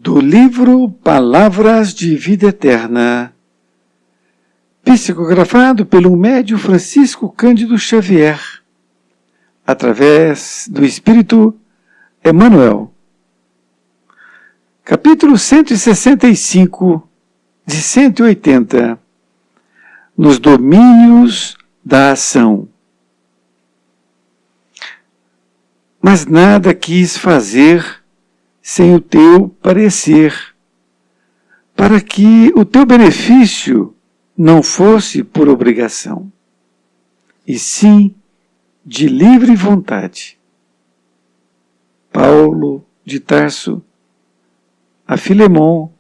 Do livro Palavras de Vida Eterna, psicografado pelo médium Francisco Cândido Xavier, através do Espírito Emmanuel. Capítulo 165, de 180, nos domínios da ação. Mas nada quis fazer sem o teu parecer, para que o teu benefício não fosse por obrigação, e sim de livre vontade. Paulo de Tarso, a Filemon,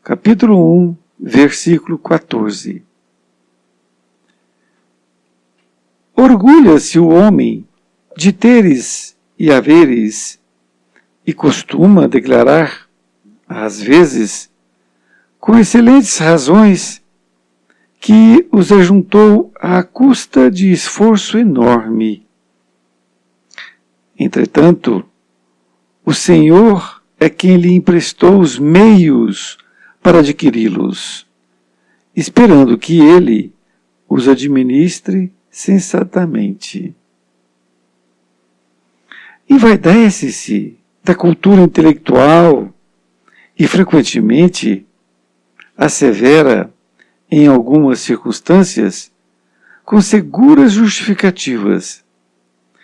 capítulo 1, versículo 14. Orgulha-se o homem de teres e haveres, e costuma declarar, às vezes, com excelentes razões, que os ajuntou à custa de esforço enorme. Entretanto, o Senhor é quem lhe emprestou os meios para adquiri-los, esperando que ele os administre sensatamente. Envaidece-se da cultura intelectual e, frequentemente, assevera, em algumas circunstâncias, com seguras justificativas,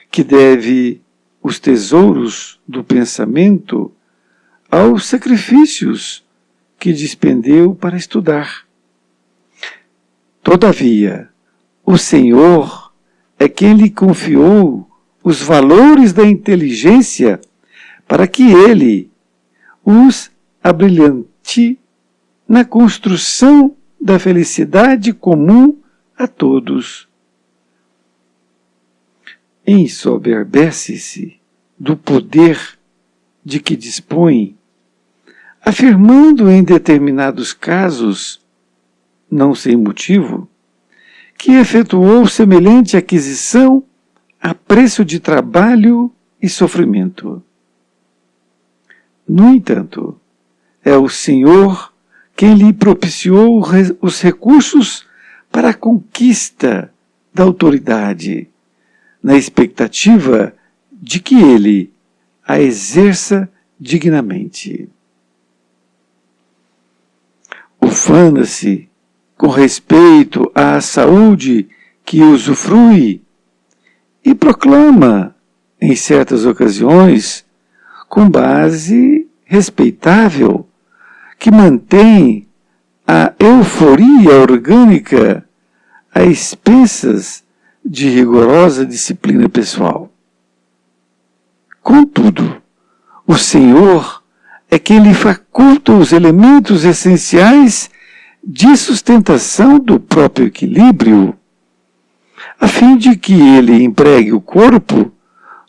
que deve os tesouros do pensamento aos sacrifícios que despendeu para estudar. Todavia, o Senhor é quem lhe confiou os valores da inteligência para que ele os abrilhante na construção da felicidade comum a todos. Ensoberbece-se do poder de que dispõe, afirmando em determinados casos, não sem motivo, que efetuou semelhante aquisição a preço de trabalho e sofrimento. No entanto, é o Senhor quem lhe propiciou os recursos para a conquista da autoridade, na expectativa de que ele a exerça dignamente. Ufana-se com respeito à saúde que usufrui e proclama, em certas ocasiões, com base respeitável, que mantém a euforia orgânica a expensas de rigorosa disciplina pessoal. Contudo, o Senhor é quem lhe faculta os elementos essenciais de sustentação do próprio equilíbrio, a fim de que ele empregue o corpo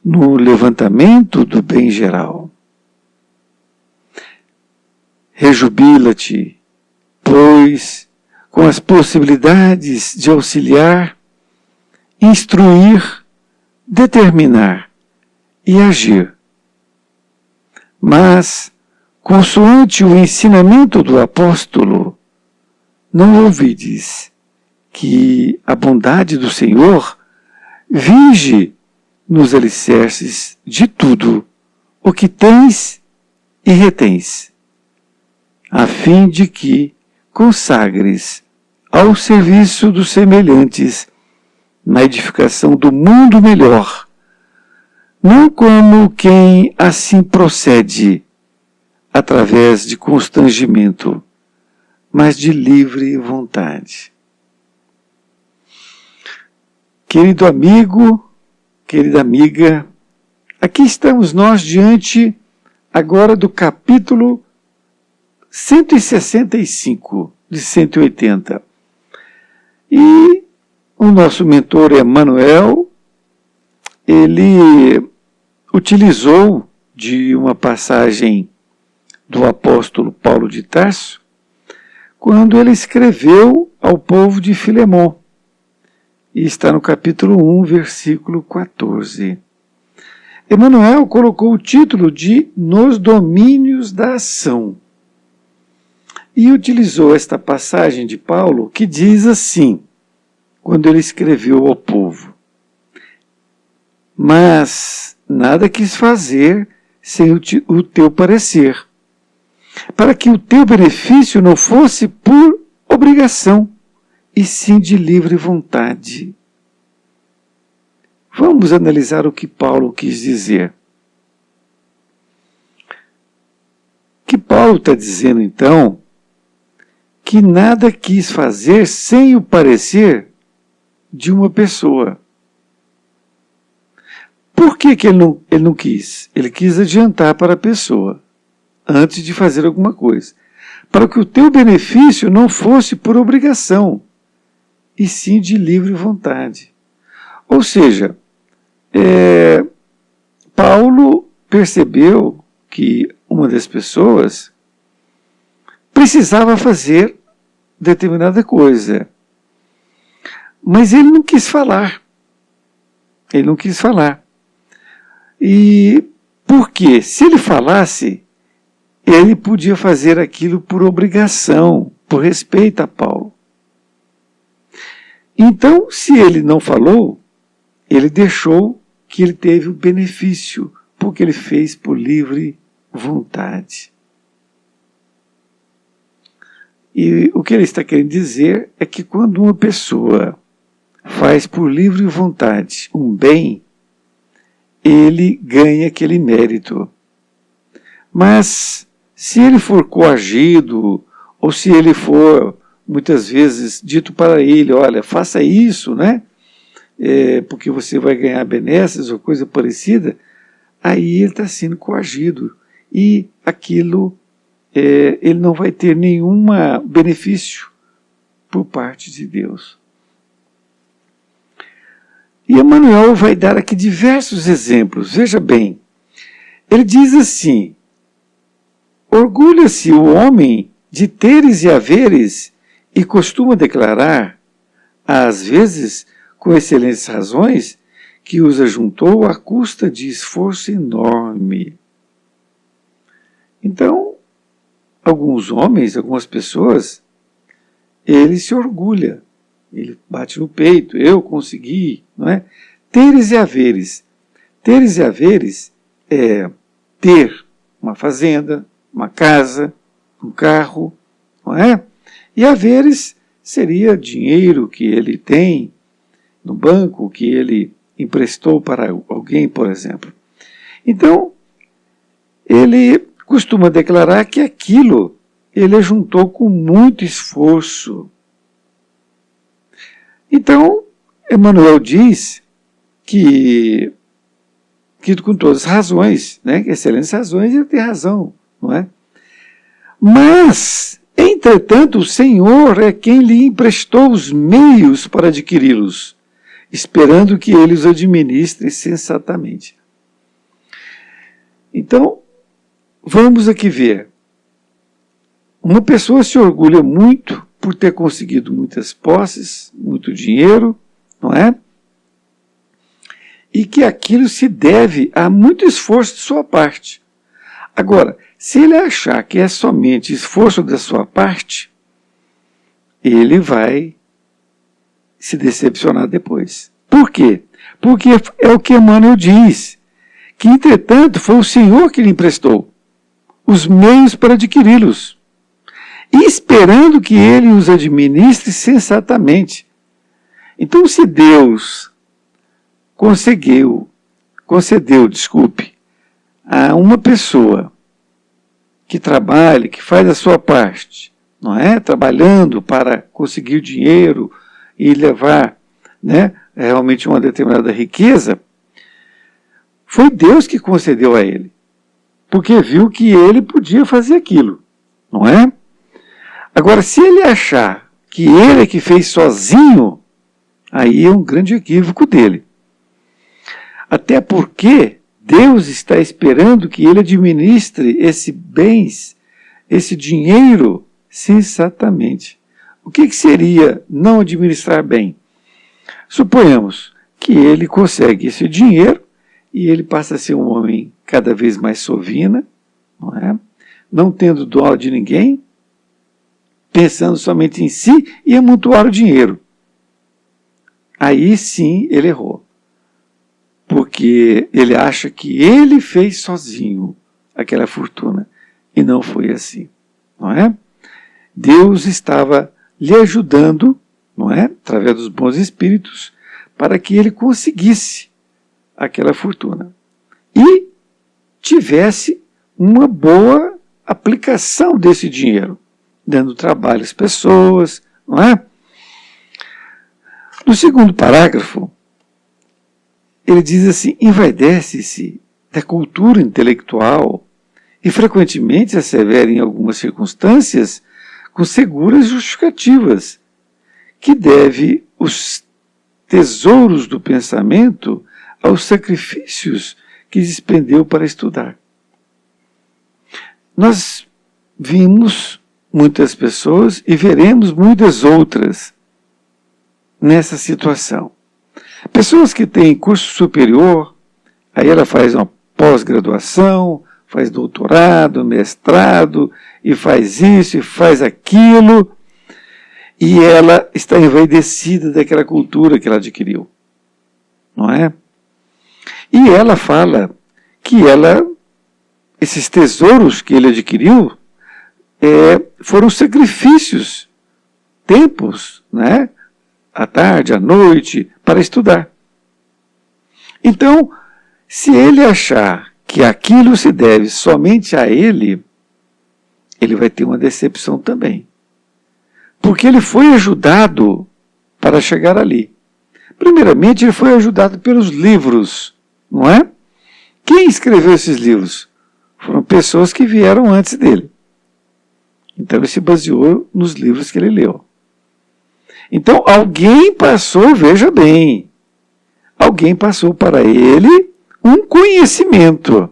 no levantamento do bem geral. Rejubila-te, pois, com as possibilidades de auxiliar, instruir, determinar e agir. Mas, consoante o ensinamento do apóstolo, não ouvides que a bondade do Senhor vige nos alicerces de tudo o que tens e retens, a fim de que consagres ao serviço dos semelhantes na edificação do mundo melhor, não como quem assim procede através de constrangimento, mas de livre vontade. Querido amigo, querida amiga, aqui estamos nós diante agora do capítulo 165 de 180. E o nosso mentor Emmanuel, ele utilizou de uma passagem do apóstolo Paulo de Tarso, quando ele escreveu ao povo de Filemon. E está no capítulo 1, versículo 14. Emmanuel colocou o título de Nos Domínios da Ação. E utilizou esta passagem de Paulo que diz assim, quando ele escreveu ao povo: mas nada quis fazer sem o teu parecer, para que o teu benefício não fosse por obrigação, e sim de livre vontade. Vamos analisar o que Paulo quis dizer. Que Paulo está dizendo, então, que nada quis fazer sem o parecer de uma pessoa. Por que ele não quis? Ele quis adiantar para a pessoa, antes de fazer alguma coisa, para que o teu benefício não fosse por obrigação, e sim de livre vontade. Ou seja, Paulo percebeu que uma das pessoas precisava fazer determinada coisa, mas ele não quis falar. Ele não quis falar. E por quê? Se ele falasse, ele podia fazer aquilo por obrigação, por respeito a Paulo. Então, se ele não falou, ele deixou que ele teve o benefício, porque ele fez por livre vontade. E o que ele está querendo dizer é que quando uma pessoa faz por livre vontade um bem, ele ganha aquele mérito. Mas se ele for coagido, ou se ele for muitas vezes dito para ele, olha, faça isso, né? Porque você vai ganhar benesses ou coisa parecida, aí ele está sendo coagido. E aquilo, ele não vai ter nenhum benefício por parte de Deus. E Emmanuel vai dar aqui diversos exemplos. Veja bem, ele diz assim: orgulha-se o homem de teres e haveres e costuma declarar, às vezes com excelentes razões, que os ajuntou à custa de esforço enorme. Então, alguns homens, algumas pessoas, ele se orgulha, ele bate no peito, eu consegui, não é? Teres e haveres. Teres e haveres é ter uma fazenda, uma casa, um carro, não é? E haveres seria dinheiro que ele tem no banco, que ele emprestou para alguém, por exemplo. Então, ele costuma declarar que aquilo ele juntou com muito esforço. Então, Emmanuel diz que com todas as razões, né, que excelentes razões, ele tem razão, não é? Mas, entretanto, o Senhor é quem lhe emprestou os meios para adquiri-los, esperando que ele os administre sensatamente. Então, vamos aqui ver. Uma pessoa se orgulha muito por ter conseguido muitas posses, muito dinheiro, não é? E que aquilo se deve a muito esforço de sua parte. Agora, se ele achar que é somente esforço da sua parte, ele vai se decepcionar depois. Por quê? Porque é o que Emmanuel diz, que entretanto foi o Senhor que lhe emprestou os meios para adquiri-los, e esperando que ele os administre sensatamente. Então, se Deus concedeu, a uma pessoa que trabalha, que faz a sua parte, não é? Trabalhando para conseguir dinheiro e levar, né, realmente uma determinada riqueza, foi Deus que concedeu a ele, porque viu que ele podia fazer aquilo, não é? Agora, se ele achar que ele é que fez sozinho, aí é um grande equívoco dele. Até porque Deus está esperando que ele administre esse bens, esse dinheiro, sensatamente. O que seria não administrar bem? Suponhamos que ele consegue esse dinheiro e ele passa a ser um homem cada vez mais sovina, não é? Não tendo dó de ninguém, pensando somente em si e amontoar o dinheiro. Aí sim ele errou, porque ele acha que ele fez sozinho aquela fortuna, e não foi assim, não é? Deus estava lhe ajudando, não é? Através dos bons espíritos, para que ele conseguisse aquela fortuna e tivesse uma boa aplicação desse dinheiro, dando trabalho às pessoas, não é? No segundo parágrafo, ele diz assim: envaidece-se da cultura intelectual e frequentemente assevera em algumas circunstâncias com seguras justificativas que deve os tesouros do pensamento aos sacrifícios que despendeu para estudar. Nós vimos muitas pessoas e veremos muitas outras nessa situação. Pessoas que têm curso superior, aí ela faz uma pós-graduação, faz doutorado, mestrado, e faz isso, e faz aquilo, e ela está envaidecida daquela cultura que ela adquiriu, não é? E ela fala que esses tesouros que ele adquiriu foram sacrifícios, tempos, né? À tarde, à noite, para estudar. Então, se ele achar que aquilo se deve somente a ele, ele vai ter uma decepção também. Porque ele foi ajudado para chegar ali. Primeiramente, ele foi ajudado pelos livros, não é? Quem escreveu esses livros? Foram pessoas que vieram antes dele. Então ele se baseou nos livros que ele leu. Então alguém passou, veja bem, alguém passou para ele um conhecimento.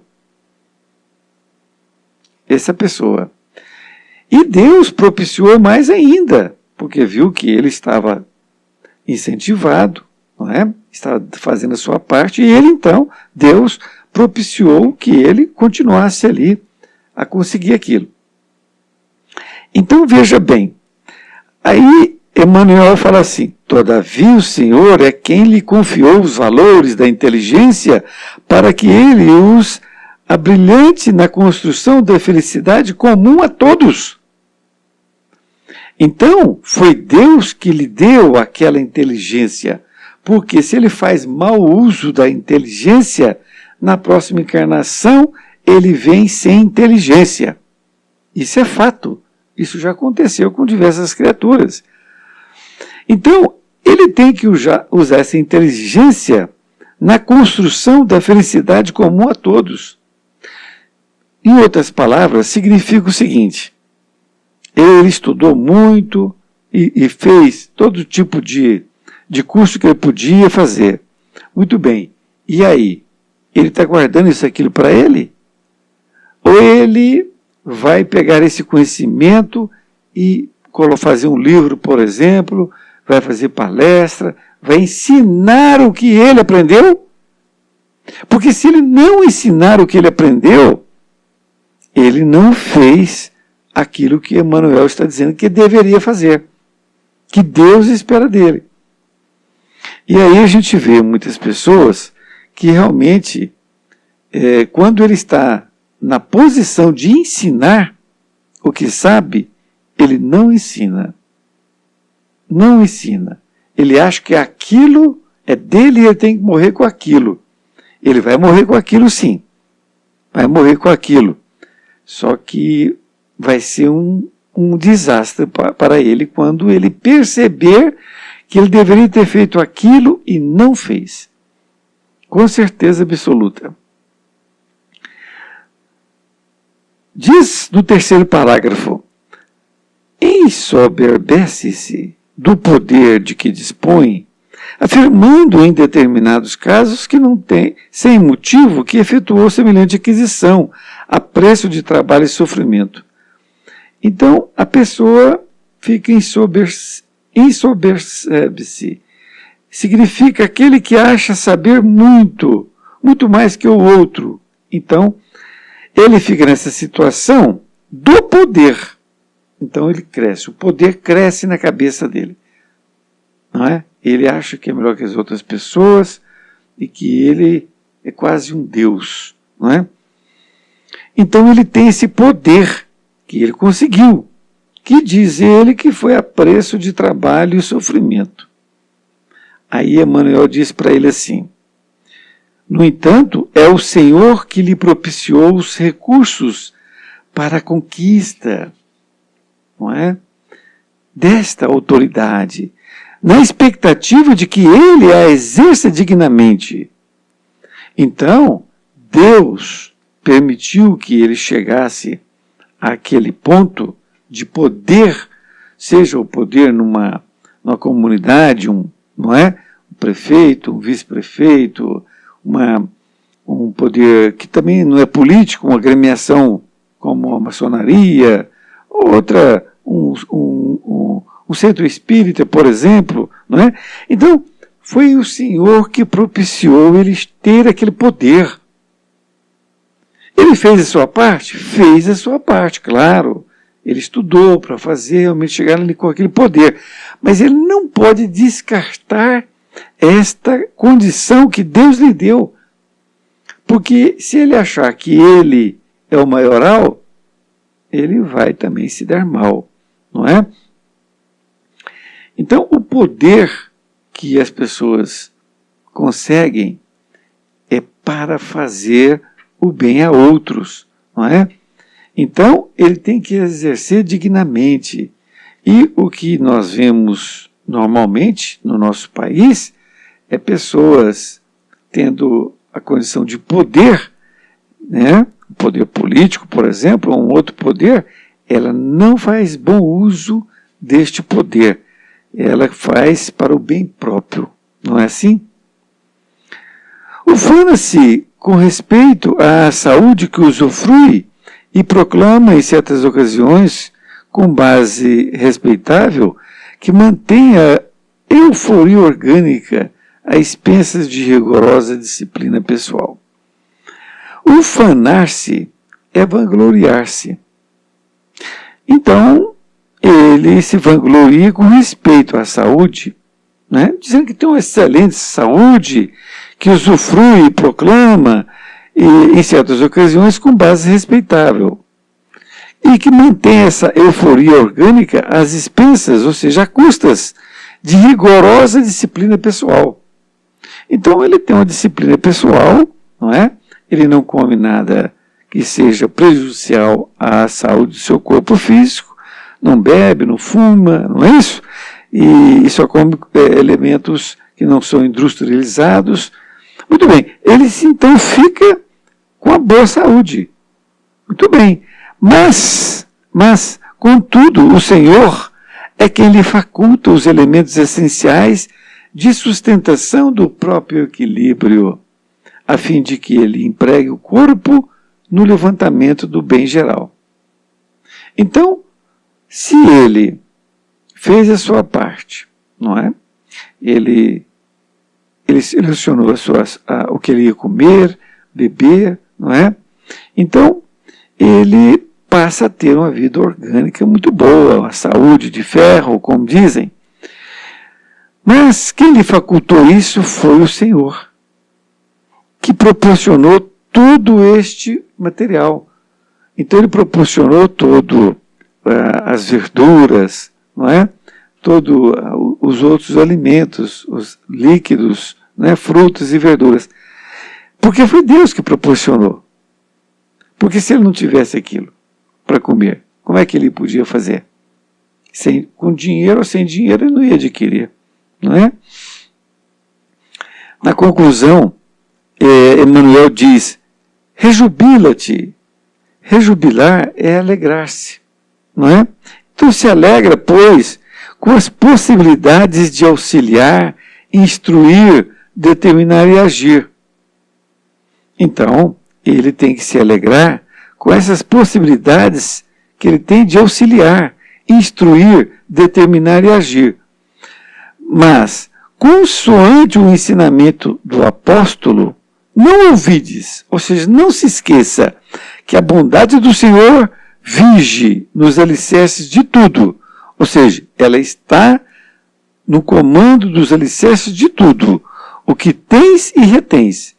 Essa pessoa. E Deus propiciou mais ainda, porque viu que ele estava incentivado, não é? Estava fazendo a sua parte, e ele então, Deus propiciou que ele continuasse ali a conseguir aquilo. Então veja bem, aí Emmanuel fala assim: todavia o Senhor é quem lhe confiou os valores da inteligência para que ele os abrilhante na construção da felicidade comum a todos. Então, foi Deus que lhe deu aquela inteligência, porque se ele faz mau uso da inteligência, na próxima encarnação ele vem sem inteligência. Isso é fato. Isso já aconteceu com diversas criaturas. Então, ele tem que usar essa inteligência na construção da felicidade comum a todos. Em outras palavras, significa o seguinte: ele estudou muito e fez todo tipo de curso que ele podia fazer. Muito bem. E aí? Ele está guardando isso aquilo para ele? Ou ele vai pegar esse conhecimento e fazer um livro, por exemplo, vai fazer palestra, vai ensinar o que ele aprendeu? Porque se ele não ensinar o que ele aprendeu, ele não fez aquilo que Emmanuel está dizendo que deveria fazer, que Deus espera dele. E aí a gente vê muitas pessoas que realmente, quando ele está na posição de ensinar o que sabe, ele não ensina. Não ensina. Ele acha que aquilo é dele e ele tem que morrer com aquilo. Ele vai morrer com aquilo, sim. Vai morrer com aquilo. Só que vai ser um desastre para ele quando ele perceber que ele deveria ter feito aquilo e não fez. Com certeza absoluta. Diz no terceiro parágrafo: ensoberbece-se do poder de que dispõe, afirmando em determinados casos que não tem, sem motivo, que efetuou semelhante aquisição, a preço de trabalho e sofrimento. Então, a pessoa fica ensoberbece. Significa aquele que acha saber muito, muito mais que o outro. Então, ele fica nessa situação do poder. Então ele cresce. O poder cresce na cabeça dele. Não é? Ele acha que é melhor que as outras pessoas e que ele é quase um Deus. Não é? Então ele tem esse poder que ele conseguiu, que diz ele que foi a preço de trabalho e sofrimento. Aí Emmanuel diz para ele assim: no entanto, é o Senhor que lhe propiciou os recursos para a conquista, não é? Desta autoridade, na expectativa de que ele a exerça dignamente. Então, Deus permitiu que ele chegasse àquele ponto de poder, seja o poder numa comunidade, não é? Um prefeito, um vice-prefeito, um poder que também não é político, uma agremiação como a maçonaria, outra, um centro espírita, por exemplo, não é? Então, foi o Senhor que propiciou eles ter aquele poder. Ele fez a sua parte? Fez a sua parte, claro. Ele estudou para fazer realmente chegar ali com aquele poder. Mas ele não pode descartar esta condição que Deus lhe deu. Porque se ele achar que ele é o maioral, ele vai também se dar mal, não é? Então, o poder que as pessoas conseguem é para fazer o bem a outros, não é? Então, ele tem que exercer dignamente. E o que nós vemos normalmente no nosso país é pessoas tendo a condição de poder, né? O poder político, por exemplo, ou um outro poder, ela não faz bom uso deste poder. Ela faz para o bem próprio, não é assim? Ufana-se com respeito à saúde que usufrui e proclama em certas ocasiões, com base respeitável, que mantém a euforia orgânica a expensas de rigorosa disciplina pessoal. Ufanar-se é vangloriar-se. Então, ele se vangloria com respeito à saúde, né? Dizendo que tem uma excelente saúde, que usufrui e proclama, e, em certas ocasiões, com base respeitável. E que mantém essa euforia orgânica às expensas, ou seja, a custas, de rigorosa disciplina pessoal. Então, ele tem uma disciplina pessoal, não é? Ele não come nada que seja prejudicial à saúde do seu corpo físico, não bebe, não fuma, não é isso? E só come elementos que não são industrializados. Muito bem, ele então fica com a boa saúde. Muito bem, mas, contudo, o Senhor é quem lhe faculta os elementos essenciais de sustentação do próprio equilíbrio, a fim de que ele empregue o corpo no levantamento do bem geral. Então, se ele fez a sua parte, não é? Ele selecionou o que ele ia comer, beber, não é? Então, ele passa a ter uma vida orgânica muito boa, uma saúde de ferro, como dizem. Mas quem lhe facultou isso foi o Senhor, que proporcionou todo este material. Então ele proporcionou as verduras, não é? Todos os outros alimentos, os líquidos, né? Frutas e verduras. Porque foi Deus que proporcionou. Porque se ele não tivesse aquilo para comer, como é que ele podia fazer? Com dinheiro ou sem dinheiro ele não ia adquirir, não é? Na conclusão, Emmanuel diz: rejubila-te. Rejubilar é alegrar-se, não é? Então se alegra, pois, com as possibilidades de auxiliar, instruir, determinar e agir. Então, ele tem que se alegrar com essas possibilidades que ele tem de auxiliar, instruir, determinar e agir. Mas, consoante o ensinamento do apóstolo, não ouvides, ou seja, não se esqueça que a bondade do Senhor vige nos alicerces de tudo, ou seja, ela está no comando dos alicerces de tudo, o que tens e retens.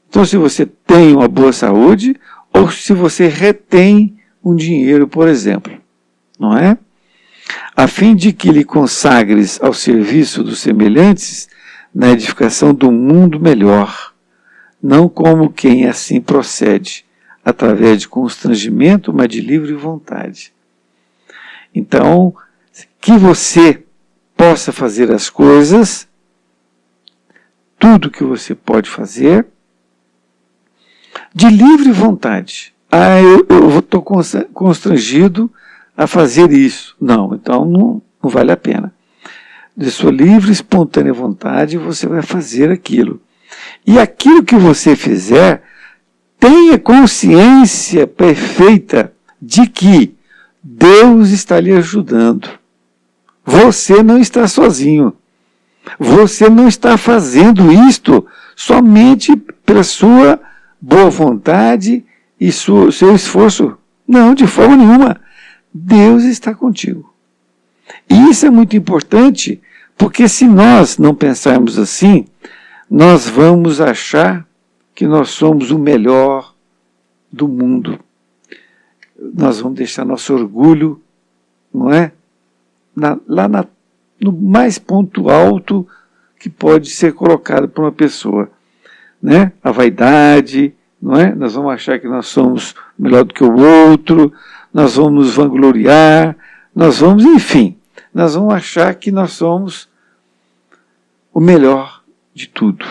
Então, se você tem uma boa saúde, ou se você retém um dinheiro, por exemplo, não é? A fim de que lhe consagres ao serviço dos semelhantes na edificação do mundo melhor, não como quem assim procede, através de constrangimento, mas de livre vontade. Então, que você possa fazer as coisas, tudo que você pode fazer, de livre vontade. Eu estou constrangido a fazer isso. Não, então não vale a pena. De sua livre e espontânea vontade, você vai fazer aquilo. E aquilo que você fizer, tenha consciência perfeita de que Deus está lhe ajudando. Você não está sozinho. Você não está fazendo isto somente pela sua boa vontade e seu esforço. Não, de forma nenhuma. Deus está contigo. E isso é muito importante, porque se nós não pensarmos assim, nós vamos achar que nós somos o melhor do mundo. Nós vamos deixar nosso orgulho, não é? No mais ponto alto que pode ser colocado por uma pessoa, né? A vaidade, não é? Nós vamos achar que nós somos melhor do que o outro, nós vamos nos vangloriar, nós vamos, enfim, nós vamos achar que nós somos o melhor de tudo.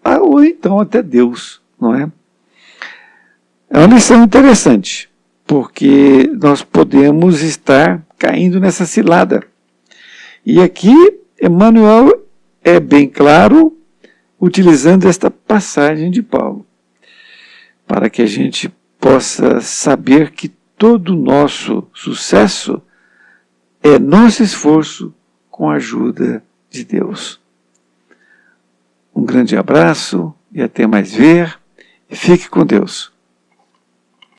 Ou então até Deus, não é? É uma lição interessante, porque nós podemos estar caindo nessa cilada. E aqui, Emmanuel é bem claro, utilizando esta passagem de Paulo, para que a gente possa saber que todo o nosso sucesso é nosso esforço com a ajuda de Deus. Um grande abraço e até mais ver. E fique com Deus.